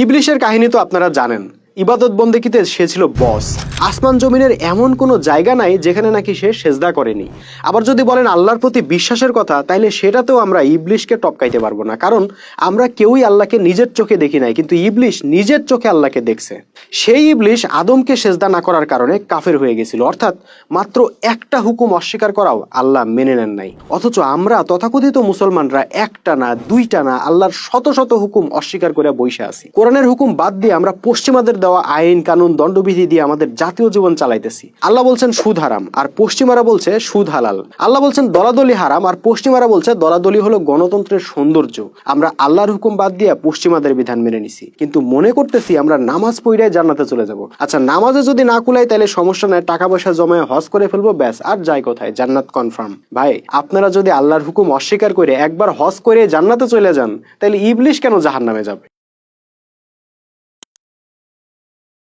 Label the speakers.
Speaker 1: ইবলিশের কাহিনী তো আপনারা জানেন। ইবাদত বন্দেগীতে সে ছিল বস। আসমান জমিনের এমন কোনো জায়গা নাই যেখানে নাকি সে সেজদা করেনি। আবার যদি বলেন আল্লাহর প্রতি বিশ্বাসের কথা, তাইলে সেটাতেও আমরা ইবলিশকে টপকাইতে পারবো না, কারণ আমরা কেউই আল্লাহকে নিজের চোখে দেখি নাই, কিন্তু ইবলিশ নিজের চোখে আল্লাহকে দেখছে। সেই ইবলিশ আদমকে সেজদা না করার কারণে কাফের হয়ে গেছিল, অর্থাৎ মাত্র একটা হুকুম অস্বীকার করাও আল্লাহ মেনে নেন নাই। অথচ আমরা তথাকথিত মুসলমানরা একটা না দুইটা না আল্লাহর শত শত হুকুম অস্বীকার করে বসে আছি। কোরআনের হুকুম বাদ দিয়ে আমরা পশ্চিমাদের দেওয়া আইন কানুন দণ্ডবিধি দিয়ে আমাদের জাতীয় জীবন চালাইতেছি। আল্লাহ বলছেন সুদ হারাম আর পশ্চিমারা বলছে সুদ হালাল। আল্লাহ বলছেন দলাদলি হারাম আর পশ্চিমারা বলছে দলাদলি হলো গণতন্ত্রের সৌন্দর্য। আমরা আল্লাহর হুকুম বাদ দিয়ে পশ্চিমাদের বিধান মেনে নিছি, কিন্তু মনে করতেছি আমরা নামাজ পড়ে জান্নাতে চলে যাব। আচ্ছা, নামাজে যদি না কুলাই তাহলে সমস্যা নাই, টাকা পয়সা জমায় হজ করে ফেলবো, ব্যাস আর যাই কোথায়, জান্নাত কনফার্ম। ভাই, আপনারা যদি আল্লাহর হুকুম অস্বীকার করে একবার হজ করে জান্নাতে চলে যান, তাহলে ইবলিশ কেন জাহান্নামে যাবে?